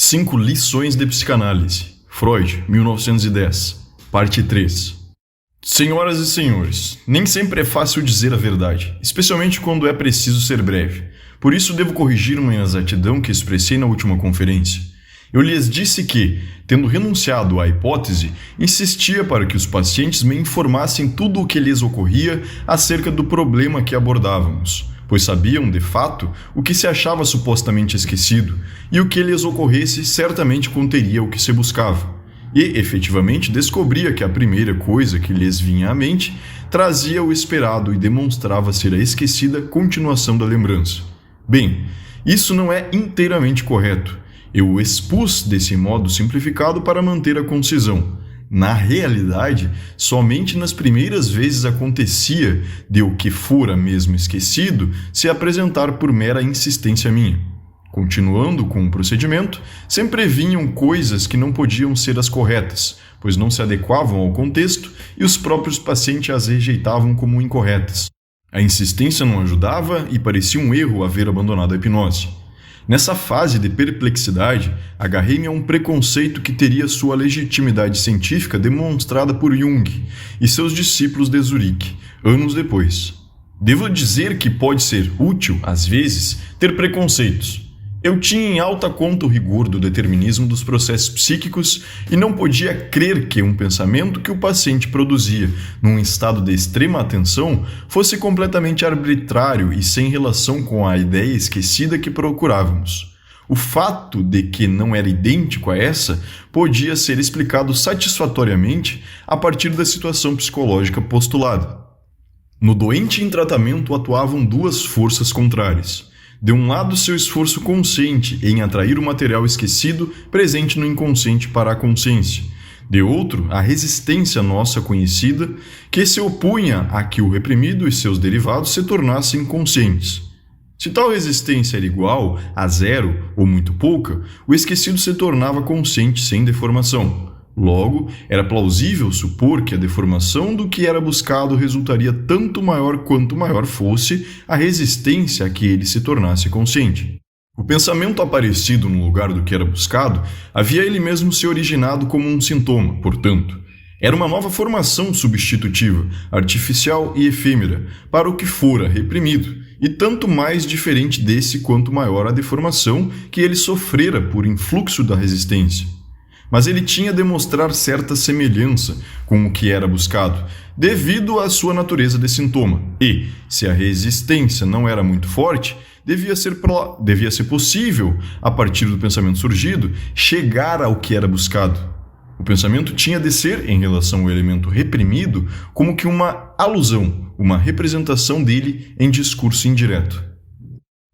5 lições de psicanálise. Freud, 1910. Parte 3. Senhoras e senhores, nem sempre é fácil dizer a verdade, especialmente quando é preciso ser breve. Por isso devo corrigir uma inexatidão que expressei na última conferência. Eu lhes disse que, tendo renunciado à hipótese, insistia para que os pacientes me informassem tudo o que lhes ocorria acerca do problema que abordávamos, pois sabiam, de fato, o que se achava supostamente esquecido, e o que lhes ocorresse certamente conteria o que se buscava. E, efetivamente, descobria que a primeira coisa que lhes vinha à mente trazia o esperado e demonstrava ser a esquecida continuação da lembrança. Bem, isso não é inteiramente correto. Eu o expus desse modo simplificado para manter a concisão. Na realidade, somente nas primeiras vezes acontecia de o que fora mesmo esquecido se apresentar por mera insistência minha. Continuando com o procedimento, sempre vinham coisas que não podiam ser as corretas, pois não se adequavam ao contexto e os próprios pacientes as rejeitavam como incorretas. A insistência não ajudava e parecia um erro haver abandonado a hipnose. Nessa fase de perplexidade, agarrei-me a um preconceito que teria sua legitimidade científica demonstrada por Jung e seus discípulos de Zurique, anos depois. Devo dizer que pode ser útil, às vezes, ter preconceitos. Eu tinha em alta conta o rigor do determinismo dos processos psíquicos e não podia crer que um pensamento que o paciente produzia num estado de extrema atenção fosse completamente arbitrário e sem relação com a ideia esquecida que procurávamos. O fato de que não era idêntico a essa podia ser explicado satisfatoriamente a partir da situação psicológica postulada. No doente em tratamento atuavam duas forças contrárias. De um lado, seu esforço consciente em atrair o material esquecido presente no inconsciente para a consciência. De outro, a resistência nossa conhecida, que se opunha a que o reprimido e seus derivados se tornassem conscientes. Se tal resistência era igual a zero ou muito pouca, o esquecido se tornava consciente sem deformação. Logo, era plausível supor que a deformação do que era buscado resultaria tanto maior quanto maior fosse a resistência a que ele se tornasse consciente. O pensamento aparecido no lugar do que era buscado havia ele mesmo se originado como um sintoma, portanto. Era uma nova formação substitutiva, artificial e efêmera, para o que fora reprimido, e tanto mais diferente desse quanto maior a deformação que ele sofrera por influxo da resistência. Mas ele tinha de mostrar certa semelhança com o que era buscado, devido à sua natureza de sintoma. E, se a resistência não era muito forte, devia ser possível, a partir do pensamento surgido, chegar ao que era buscado. O pensamento tinha de ser, em relação ao elemento reprimido, como que uma alusão, uma representação dele em discurso indireto.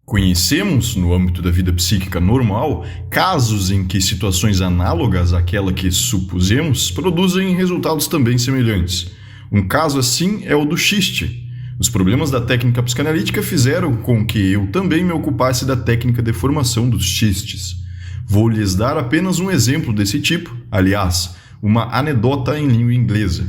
Conhecemos, no âmbito da vida psíquica normal, casos em que situações análogas àquela que supusemos produzem resultados também semelhantes. Um caso assim é o do xiste. Os problemas da técnica psicanalítica fizeram com que eu também me ocupasse da técnica de formação dos xistes. Vou lhes dar apenas um exemplo desse tipo, aliás, uma anedota em língua inglesa.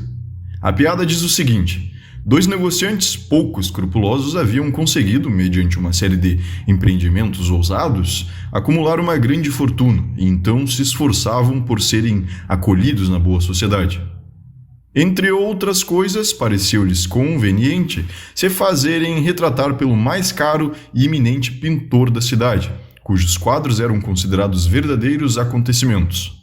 A piada diz o seguinte: 2 negociantes pouco escrupulosos haviam conseguido, mediante uma série de empreendimentos ousados, acumular uma grande fortuna e então se esforçavam por serem acolhidos na boa sociedade. Entre outras coisas, pareceu-lhes conveniente se fazerem retratar pelo mais caro e eminente pintor da cidade, cujos quadros eram considerados verdadeiros acontecimentos.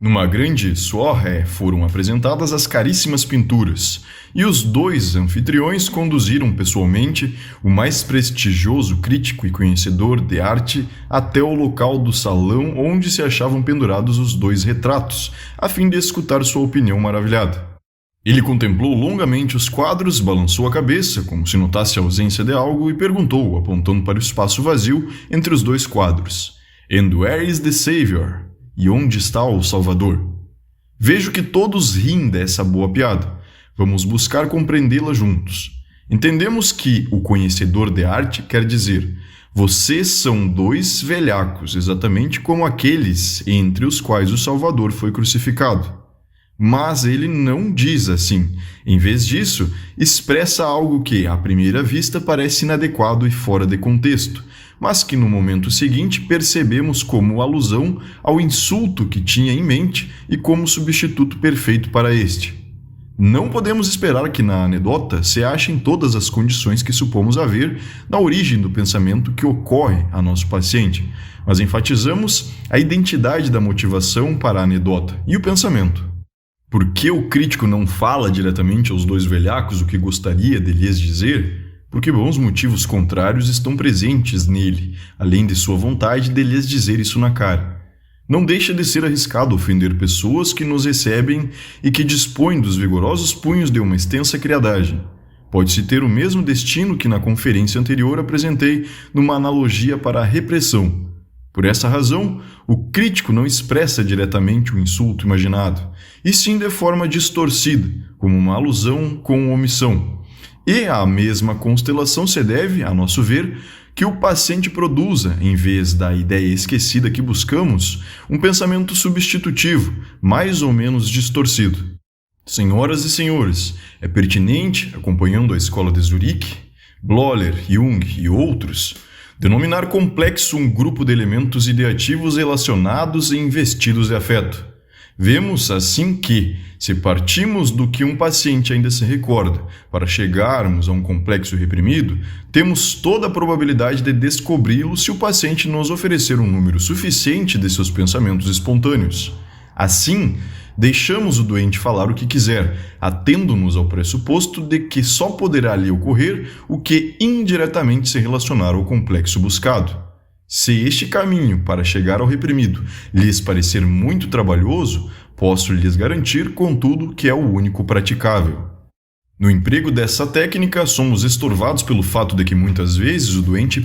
Numa grande soirée foram apresentadas as caríssimas pinturas, e os 2 anfitriões conduziram pessoalmente o mais prestigioso crítico e conhecedor de arte até o local do salão onde se achavam pendurados os 2 retratos, a fim de escutar sua opinião maravilhada. Ele contemplou longamente os quadros, balançou a cabeça, como se notasse a ausência de algo, e perguntou, apontando para o espaço vazio entre os 2 quadros: "And where is the Savior?" E onde está o Salvador? Vejo que todos riem dessa boa piada. Vamos buscar compreendê-la juntos. Entendemos que o conhecedor de arte quer dizer: vocês são 2 velhacos, exatamente como aqueles entre os quais o Salvador foi crucificado. Mas ele não diz assim. Em vez disso, expressa algo que, à primeira vista, parece inadequado e fora de contexto, mas que no momento seguinte percebemos como alusão ao insulto que tinha em mente e como substituto perfeito para este. Não podemos esperar que na anedota se achem todas as condições que supomos haver na origem do pensamento que ocorre a nosso paciente, mas enfatizamos a identidade da motivação para a anedota e o pensamento. Por que o crítico não fala diretamente aos dois velhacos o que gostaria de lhes dizer? Porque bons motivos contrários estão presentes nele, além de sua vontade de lhes dizer isso na cara. Não deixa de ser arriscado ofender pessoas que nos recebem e que dispõem dos vigorosos punhos de uma extensa criadagem. Pode-se ter o mesmo destino que na conferência anterior apresentei numa analogia para a repressão. Por essa razão, o crítico não expressa diretamente o insulto imaginado, e sim de forma distorcida, como uma alusão com omissão. E a mesma constelação se deve, a nosso ver, que o paciente produza, em vez da ideia esquecida que buscamos, um pensamento substitutivo, mais ou menos distorcido. Senhoras e senhores, é pertinente, acompanhando a escola de Zurique, Bleuler, Jung e outros, denominar complexo um grupo de elementos ideativos relacionados e investidos de afeto. Vemos, assim, que, se partimos do que um paciente ainda se recorda para chegarmos a um complexo reprimido, temos toda a probabilidade de descobri-lo se o paciente nos oferecer um número suficiente de seus pensamentos espontâneos. Assim, deixamos o doente falar o que quiser, atendo-nos ao pressuposto de que só poderá lhe ocorrer o que indiretamente se relacionar ao complexo buscado. Se este caminho para chegar ao reprimido lhes parecer muito trabalhoso, posso lhes garantir, contudo, que é o único praticável. No emprego dessa técnica, somos estorvados pelo fato de que muitas vezes o doente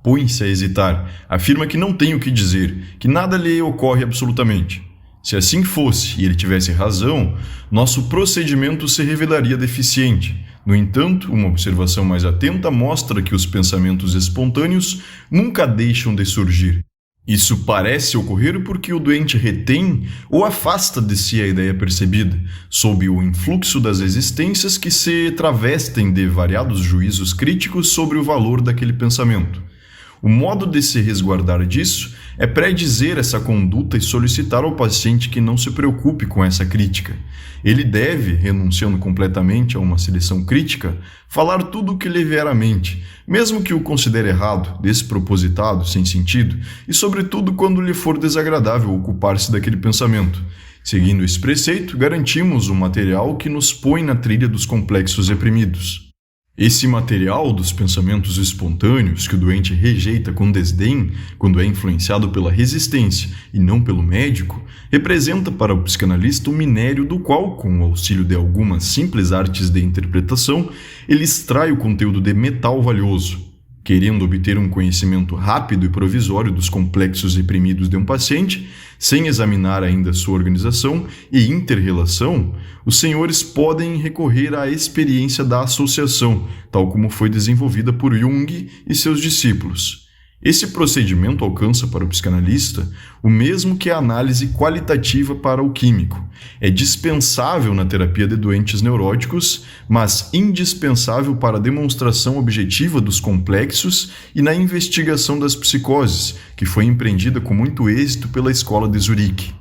põe-se a hesitar, afirma que não tem o que dizer, que nada lhe ocorre absolutamente. Se assim fosse e ele tivesse razão, nosso procedimento se revelaria deficiente. No entanto, uma observação mais atenta mostra que os pensamentos espontâneos nunca deixam de surgir. Isso parece ocorrer porque o doente retém ou afasta de si a ideia percebida, sob o influxo das existências que se travestem de variados juízos críticos sobre o valor daquele pensamento. O modo de se resguardar disso é predizer essa conduta e solicitar ao paciente que não se preocupe com essa crítica. Ele deve, renunciando completamente a uma seleção crítica, falar tudo o que lhe vier à mente, mesmo que o considere errado, despropositado, sem sentido, e sobretudo quando lhe for desagradável ocupar-se daquele pensamento. Seguindo esse preceito, garantimos um material que nos põe na trilha dos complexos reprimidos. Esse material dos pensamentos espontâneos que o doente rejeita com desdém quando é influenciado pela resistência e não pelo médico, representa para o psicanalista um minério do qual, com o auxílio de algumas simples artes de interpretação, ele extrai o conteúdo de metal valioso. Querendo obter um conhecimento rápido e provisório dos complexos reprimidos de um paciente, sem examinar ainda sua organização e inter-relação, os senhores podem recorrer à experiência da associação, tal como foi desenvolvida por Jung e seus discípulos. Esse procedimento alcança para o psicanalista o mesmo que a análise qualitativa para o químico. É dispensável na terapia de doentes neuróticos, mas indispensável para a demonstração objetiva dos complexos e na investigação das psicoses, que foi empreendida com muito êxito pela escola de Zurique.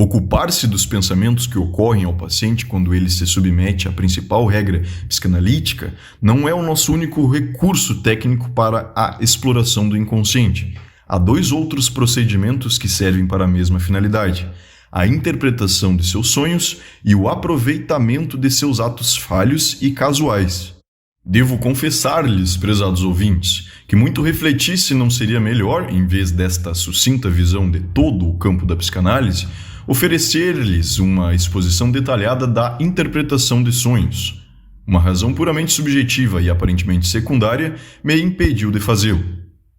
Ocupar-se dos pensamentos que ocorrem ao paciente quando ele se submete à principal regra psicanalítica não é o nosso único recurso técnico para a exploração do inconsciente. Há dois outros procedimentos que servem para a mesma finalidade: a interpretação de seus sonhos e o aproveitamento de seus atos falhos e casuais. Devo confessar-lhes, prezados ouvintes, que muito refletir se não seria melhor, em vez desta sucinta visão de todo o campo da psicanálise, oferecer-lhes uma exposição detalhada da interpretação de sonhos. Uma razão puramente subjetiva e aparentemente secundária me impediu de fazê-lo.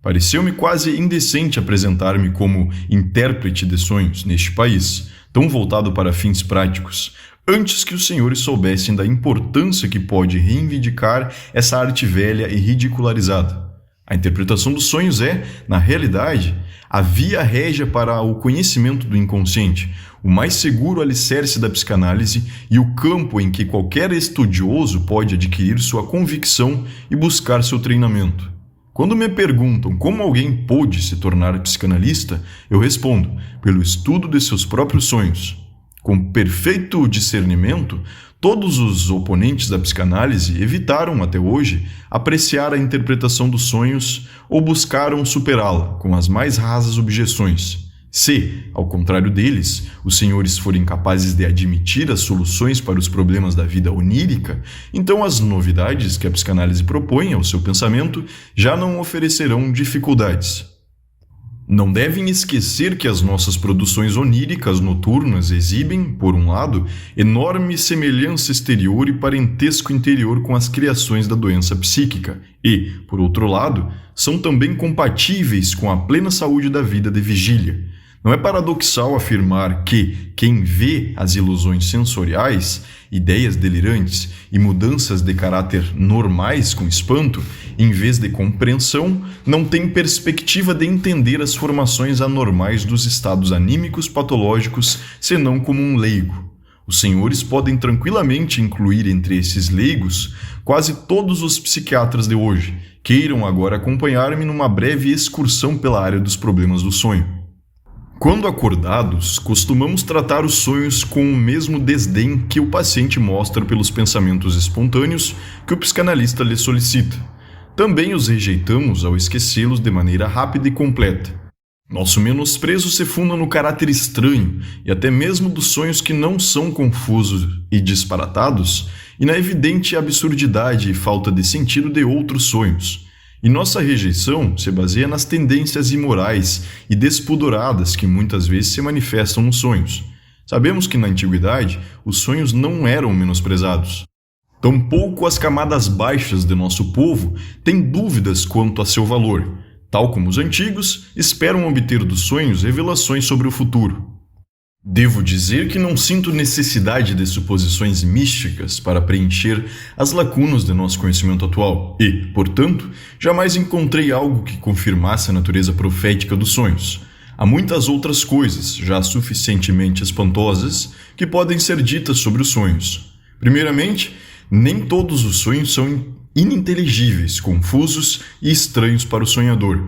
Pareceu-me quase indecente apresentar-me como intérprete de sonhos neste país, tão voltado para fins práticos, antes que os senhores soubessem da importância que pode reivindicar essa arte velha e ridicularizada. A interpretação dos sonhos é, na realidade, a via régia para o conhecimento do inconsciente, o mais seguro alicerce da psicanálise e o campo em que qualquer estudioso pode adquirir sua convicção e buscar seu treinamento. Quando me perguntam como alguém pôde se tornar psicanalista, eu respondo: pelo estudo de seus próprios sonhos. Com perfeito discernimento, todos os oponentes da psicanálise evitaram, até hoje, apreciar a interpretação dos sonhos ou buscaram superá-la com as mais rasas objeções. Se, ao contrário deles, os senhores forem capazes de admitir as soluções para os problemas da vida onírica, então as novidades que a psicanálise propõe ao seu pensamento já não oferecerão dificuldades. Não devem esquecer que as nossas produções oníricas noturnas exibem, por um lado, enorme semelhança exterior e parentesco interior com as criações da doença psíquica e, por outro lado, são também compatíveis com a plena saúde da vida de vigília. Não é paradoxal afirmar que quem vê as ilusões sensoriais, ideias delirantes e mudanças de caráter normais com espanto, em vez de compreensão, não tem perspectiva de entender as formações anormais dos estados anímicos patológicos, senão como um leigo. Os senhores podem tranquilamente incluir entre esses leigos quase todos os psiquiatras de hoje. Queiram agora acompanhar-me numa breve excursão pela área dos problemas do sonho. Quando acordados, costumamos tratar os sonhos com o mesmo desdém que o paciente mostra pelos pensamentos espontâneos que o psicanalista lhe solicita. Também os rejeitamos ao esquecê-los de maneira rápida e completa. Nosso menosprezo se funda no caráter estranho e até mesmo dos sonhos que não são confusos e disparatados, e na evidente absurdidade e falta de sentido de outros sonhos. E nossa rejeição se baseia nas tendências imorais e despudoradas que muitas vezes se manifestam nos sonhos. Sabemos que na antiguidade os sonhos não eram menosprezados. Tampouco as camadas baixas de nosso povo têm dúvidas quanto a seu valor. Tal como os antigos, esperam obter dos sonhos revelações sobre o futuro. Devo dizer que não sinto necessidade de suposições místicas para preencher as lacunas de nosso conhecimento atual e, portanto, jamais encontrei algo que confirmasse a natureza profética dos sonhos. Há muitas outras coisas, já suficientemente espantosas, que podem ser ditas sobre os sonhos. Primeiramente, nem todos os sonhos são ininteligíveis, confusos e estranhos para o sonhador.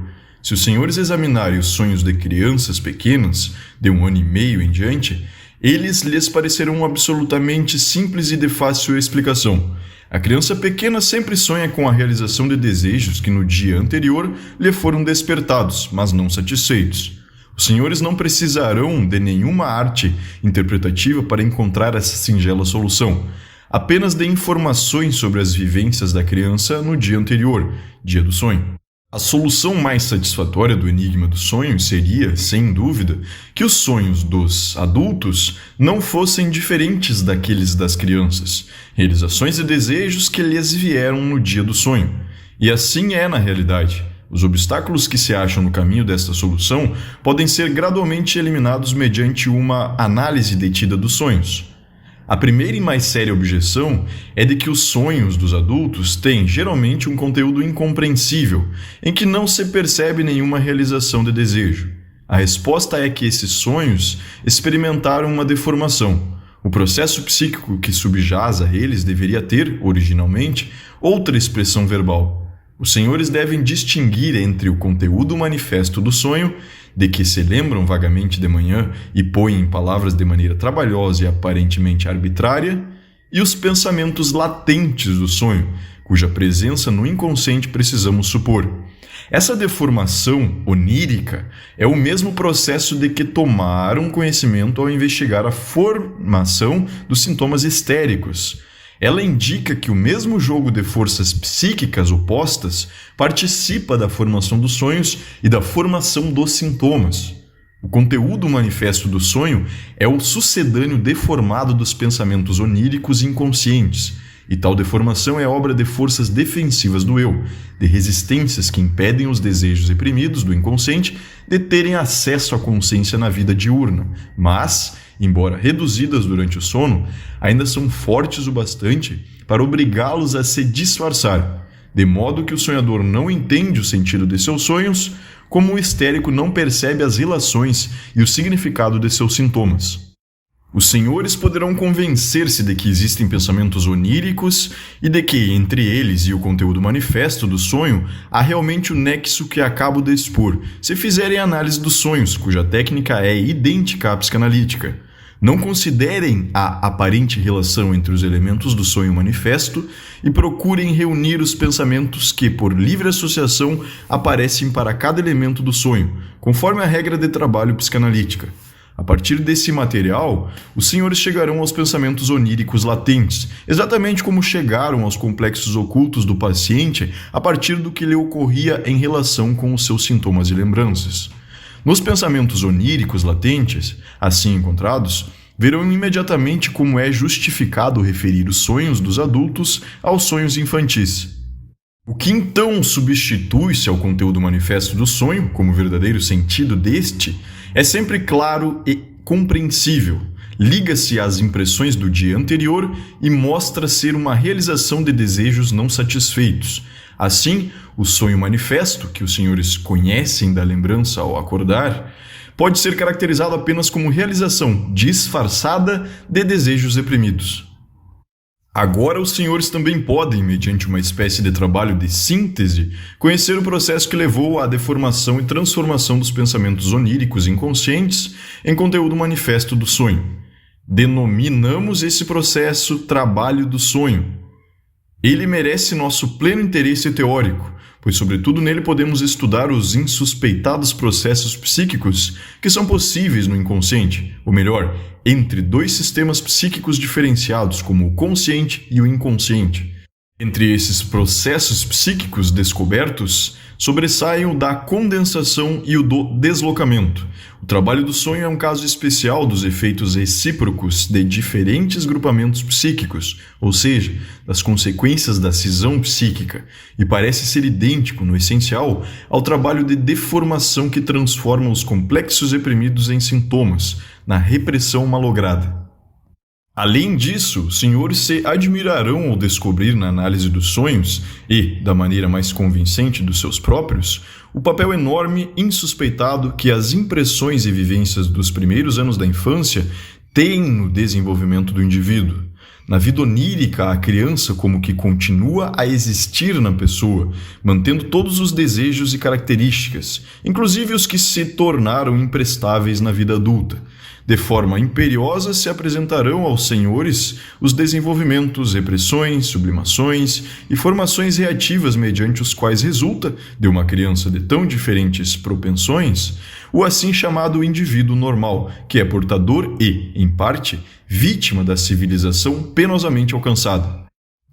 Se os senhores examinarem os sonhos de crianças pequenas, de 1 ano e meio em diante, eles lhes parecerão absolutamente simples e de fácil explicação. A criança pequena sempre sonha com a realização de desejos que no dia anterior lhe foram despertados, mas não satisfeitos. Os senhores não precisarão de nenhuma arte interpretativa para encontrar essa singela solução, apenas de informações sobre as vivências da criança no dia anterior, dia do sonho. A solução mais satisfatória do enigma dos sonhos seria, sem dúvida, que os sonhos dos adultos não fossem diferentes daqueles das crianças, realizações e desejos que lhes vieram no dia do sonho. E assim é na realidade. Os obstáculos que se acham no caminho desta solução podem ser gradualmente eliminados mediante uma análise detida dos sonhos. A primeira e mais séria objeção é de que os sonhos dos adultos têm geralmente um conteúdo incompreensível, em que não se percebe nenhuma realização de desejo. A resposta é que esses sonhos experimentaram uma deformação. O processo psíquico que subjaz a eles deveria ter, originalmente, outra expressão verbal. Os senhores devem distinguir entre o conteúdo manifesto do sonho, de que se lembram vagamente de manhã e põem em palavras de maneira trabalhosa e aparentemente arbitrária, e os pensamentos latentes do sonho, cuja presença no inconsciente precisamos supor. Essa deformação onírica é o mesmo processo de que tomaram conhecimento ao investigar a formação dos sintomas histéricos. Ela indica que o mesmo jogo de forças psíquicas opostas participa da formação dos sonhos e da formação dos sintomas. O conteúdo manifesto do sonho é o sucedâneo deformado dos pensamentos oníricos inconscientes, e tal deformação é obra de forças defensivas do eu, de resistências que impedem os desejos reprimidos do inconsciente de terem acesso à consciência na vida diurna, mas, embora reduzidas durante o sono, ainda são fortes o bastante para obrigá-los a se disfarçar, de modo que o sonhador não entende o sentido de seus sonhos, como o histérico não percebe as relações e o significado de seus sintomas. Os senhores poderão convencer-se de que existem pensamentos oníricos e de que, entre eles e o conteúdo manifesto do sonho, há realmente o nexo que acabo de expor, se fizerem análise dos sonhos, cuja técnica é idêntica à psicanalítica. Não considerem a aparente relação entre os elementos do sonho manifesto e procurem reunir os pensamentos que, por livre associação, aparecem para cada elemento do sonho, conforme a regra de trabalho psicanalítica. A partir desse material, os senhores chegarão aos pensamentos oníricos latentes, exatamente como chegaram aos complexos ocultos do paciente a partir do que lhe ocorria em relação com os seus sintomas e lembranças. Nos pensamentos oníricos latentes, assim encontrados, verão imediatamente como é justificado referir os sonhos dos adultos aos sonhos infantis. O que então substitui-se ao conteúdo manifesto do sonho, como verdadeiro sentido deste, é sempre claro e compreensível, liga-se às impressões do dia anterior e mostra ser uma realização de desejos não satisfeitos. Assim, o sonho manifesto, que os senhores conhecem da lembrança ao acordar, pode ser caracterizado apenas como realização disfarçada de desejos reprimidos. Agora, os senhores também podem, mediante uma espécie de trabalho de síntese, conhecer o processo que levou à deformação e transformação dos pensamentos oníricos inconscientes em conteúdo manifesto do sonho. Denominamos esse processo trabalho do sonho. Ele merece nosso pleno interesse teórico, pois sobretudo nele podemos estudar os insuspeitados processos psíquicos que são possíveis no inconsciente, ou melhor, entre dois sistemas psíquicos diferenciados como o consciente e o inconsciente. Entre esses processos psíquicos descobertos, sobressaem o da condensação e o do deslocamento. O trabalho do sonho é um caso especial dos efeitos recíprocos de diferentes grupamentos psíquicos, ou seja, das consequências da cisão psíquica, e parece ser idêntico, no essencial, ao trabalho de deformação que transforma os complexos reprimidos em sintomas, na repressão malograda. Além disso, os senhores se admirarão ao descobrir na análise dos sonhos e, da maneira mais convincente dos seus próprios, o papel enorme insuspeitado que as impressões e vivências dos primeiros anos da infância têm no desenvolvimento do indivíduo. Na vida onírica, a criança como que continua a existir na pessoa, mantendo todos os desejos e características, inclusive os que se tornaram imprestáveis na vida adulta. De forma imperiosa se apresentarão aos senhores os desenvolvimentos, repressões, sublimações e formações reativas mediante os quais resulta, de uma criança de tão diferentes propensões, o assim chamado indivíduo normal, que é portador e, em parte, vítima da civilização penosamente alcançada.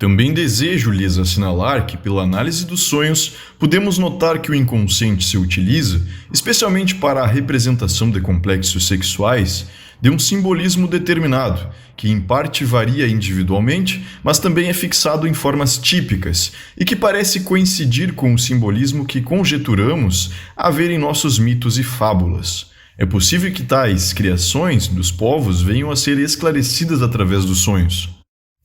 Também desejo lhes assinalar que, pela análise dos sonhos, podemos notar que o inconsciente se utiliza, especialmente para a representação de complexos sexuais, de um simbolismo determinado, que em parte varia individualmente, mas também é fixado em formas típicas e que parece coincidir com o simbolismo que conjeturamos haver em nossos mitos e fábulas. É possível que tais criações dos povos venham a ser esclarecidas através dos sonhos.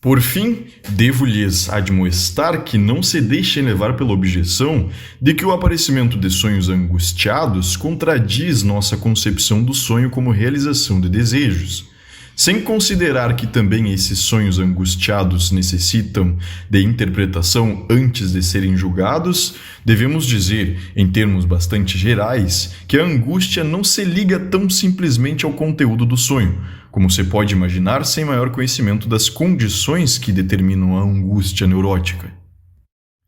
Por fim, devo-lhes admoestar que não se deixem levar pela objeção de que o aparecimento de sonhos angustiados contradiz nossa concepção do sonho como realização de desejos. Sem considerar que também esses sonhos angustiados necessitam de interpretação antes de serem julgados, devemos dizer, em termos bastante gerais, que a angústia não se liga tão simplesmente ao conteúdo do sonho, como se pode imaginar sem maior conhecimento das condições que determinam a angústia neurótica.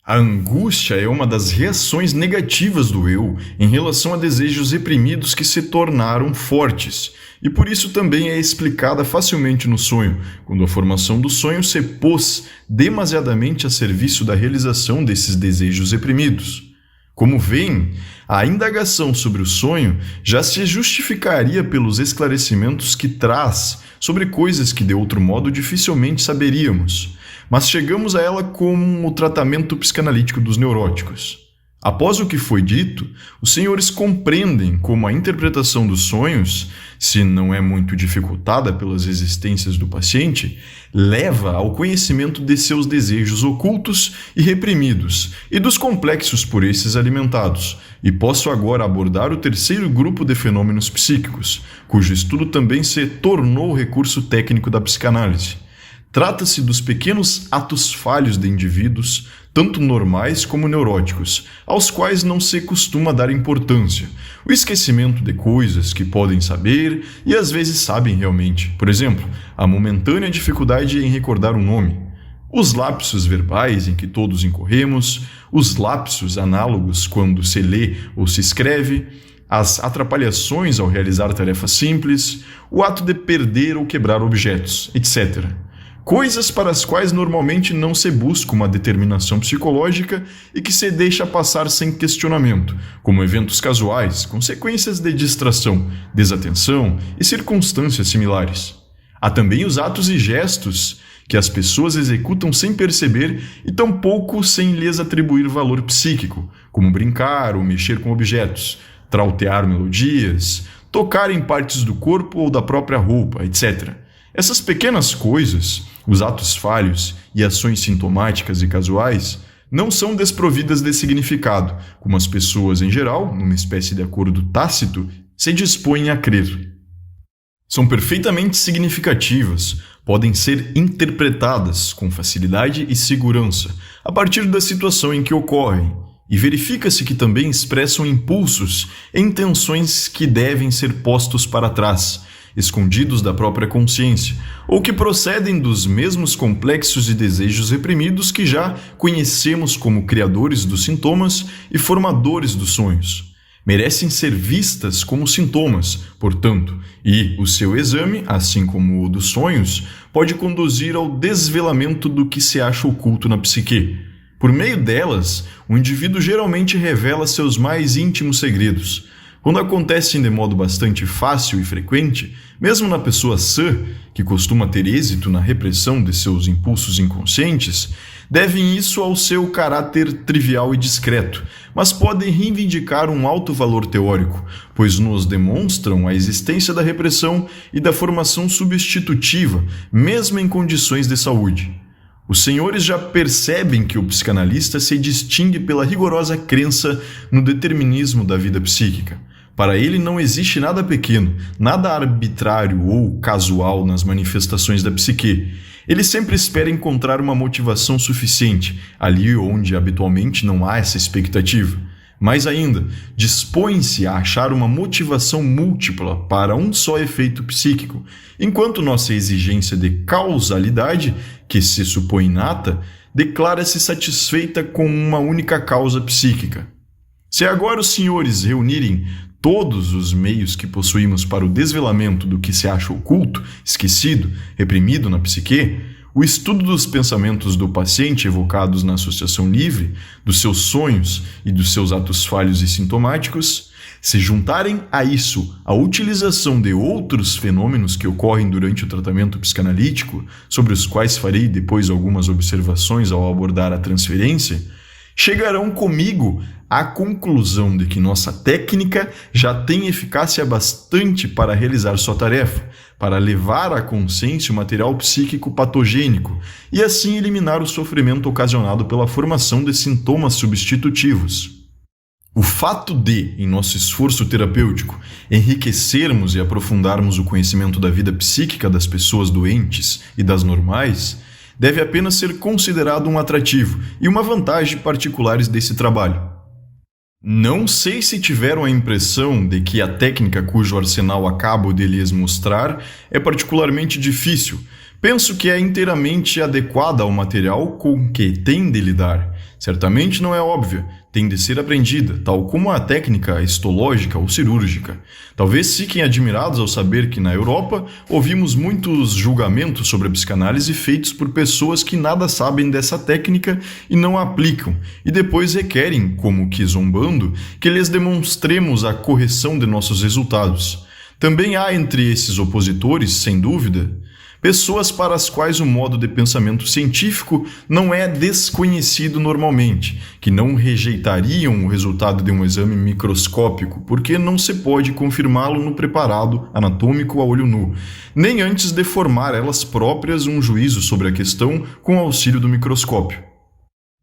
A angústia é uma das reações negativas do eu em relação a desejos reprimidos que se tornaram fortes, e por isso também é explicada facilmente no sonho, quando a formação do sonho se pôs demasiadamente a serviço da realização desses desejos reprimidos. Como veem, a indagação sobre o sonho já se justificaria pelos esclarecimentos que traz sobre coisas que de outro modo dificilmente saberíamos, mas chegamos a ela com o tratamento psicanalítico dos neuróticos. Após o que foi dito, os senhores compreendem como a interpretação dos sonhos, se não é muito dificultada pelas existências do paciente, leva ao conhecimento de seus desejos ocultos e reprimidos e dos complexos por esses alimentados, e posso agora abordar o terceiro grupo de fenômenos psíquicos, cujo estudo também se tornou recurso técnico da psicanálise. Trata-se dos pequenos atos falhos de indivíduos, tanto normais como neuróticos, aos quais não se costuma dar importância. O esquecimento de coisas que podem saber e às vezes sabem realmente. Por exemplo, a momentânea dificuldade em recordar um nome. Os lapsos verbais em que todos incorremos, os lapsos análogos quando se lê ou se escreve, as atrapalhações ao realizar tarefas simples, o ato de perder ou quebrar objetos, etc. Coisas para as quais normalmente não se busca uma determinação psicológica e que se deixa passar sem questionamento, como eventos casuais, consequências de distração, desatenção e circunstâncias similares. Há também os atos e gestos que as pessoas executam sem perceber e tampouco sem lhes atribuir valor psíquico, como brincar ou mexer com objetos, trautear melodias, tocar em partes do corpo ou da própria roupa, etc. Essas pequenas coisas, os atos falhos e ações sintomáticas e casuais, não são desprovidas de significado, como as pessoas em geral, numa espécie de acordo tácito, se dispõem a crer. São perfeitamente significativas, podem ser interpretadas com facilidade e segurança, a partir da situação em que ocorrem, e verifica-se que também expressam impulsos e intenções que devem ser postos para trás, escondidos da própria consciência, ou que procedem dos mesmos complexos e desejos reprimidos que já conhecemos como criadores dos sintomas e formadores dos sonhos. Merecem ser vistas como sintomas, portanto, e o seu exame, assim como o dos sonhos, pode conduzir ao desvelamento do que se acha oculto na psique. Por meio delas, o indivíduo geralmente revela seus mais íntimos segredos. Quando acontecem de modo bastante fácil e frequente, mesmo na pessoa sã, que costuma ter êxito na repressão de seus impulsos inconscientes, devem isso ao seu caráter trivial e discreto, mas podem reivindicar um alto valor teórico, pois nos demonstram a existência da repressão e da formação substitutiva, mesmo em condições de saúde. Os senhores já percebem que o psicanalista se distingue pela rigorosa crença no determinismo da vida psíquica. Para ele não existe nada pequeno, nada arbitrário ou casual nas manifestações da psique. Ele sempre espera encontrar uma motivação suficiente, ali onde habitualmente não há essa expectativa. Mais ainda, dispõe-se a achar uma motivação múltipla para um só efeito psíquico, enquanto nossa exigência de causalidade, que se supõe inata, declara-se satisfeita com uma única causa psíquica. Se agora os senhores reunirem todos os meios que possuímos para o desvelamento do que se acha oculto, esquecido, reprimido na psique, o estudo dos pensamentos do paciente evocados na associação livre, dos seus sonhos e dos seus atos falhos e sintomáticos, se juntarem a isso a utilização de outros fenômenos que ocorrem durante o tratamento psicanalítico, sobre os quais farei depois algumas observações ao abordar a transferência, chegarão comigo à conclusão de que nossa técnica já tem eficácia bastante para realizar sua tarefa, para levar à consciência o material psíquico patogênico e assim eliminar o sofrimento ocasionado pela formação de sintomas substitutivos. O fato de, em nosso esforço terapêutico, enriquecermos e aprofundarmos o conhecimento da vida psíquica das pessoas doentes e das normais, deve apenas ser considerado um atrativo e uma vantagem particulares desse trabalho. Não sei se tiveram a impressão de que a técnica cujo arsenal acabo de lhes mostrar é particularmente difícil. Penso que é inteiramente adequada ao material com que tem de lidar. Certamente não é óbvia, tem de ser aprendida, tal como a técnica histológica ou cirúrgica. Talvez fiquem admirados ao saber que na Europa ouvimos muitos julgamentos sobre a psicanálise feitos por pessoas que nada sabem dessa técnica e não a aplicam, e depois requerem, como que zombando, que lhes demonstremos a correção de nossos resultados. Também há entre esses opositores, sem dúvida, pessoas para as quais o modo de pensamento científico não é desconhecido normalmente, que não rejeitariam o resultado de um exame microscópico, porque não se pode confirmá-lo no preparado anatômico a olho nu, nem antes de formar elas próprias um juízo sobre a questão com auxílio do microscópio.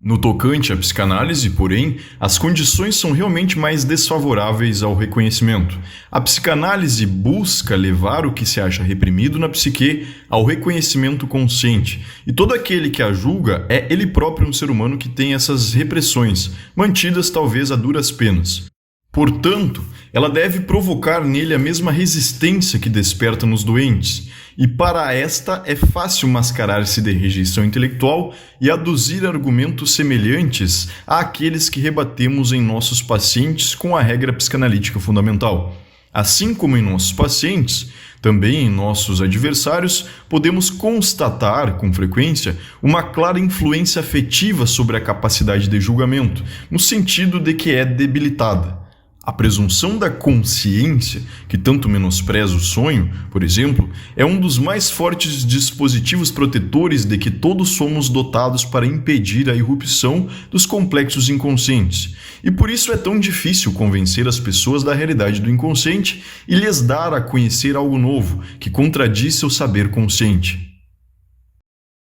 No tocante à psicanálise, porém, as condições são realmente mais desfavoráveis ao reconhecimento. A psicanálise busca levar o que se acha reprimido na psique ao reconhecimento consciente, e todo aquele que a julga é ele próprio um ser humano que tem essas repressões, mantidas talvez a duras penas. Portanto, ela deve provocar nele a mesma resistência que desperta nos doentes, e para esta é fácil mascarar-se de rejeição intelectual e aduzir argumentos semelhantes àqueles que rebatemos em nossos pacientes com a regra psicanalítica fundamental. Assim como em nossos pacientes, também em nossos adversários, podemos constatar com frequência uma clara influência afetiva sobre a capacidade de julgamento, no sentido de que é debilitada. A presunção da consciência, que tanto menospreza o sonho, por exemplo, é um dos mais fortes dispositivos protetores de que todos somos dotados para impedir a irrupção dos complexos inconscientes. E por isso é tão difícil convencer as pessoas da realidade do inconsciente e lhes dar a conhecer algo novo, que contradiz seu saber consciente.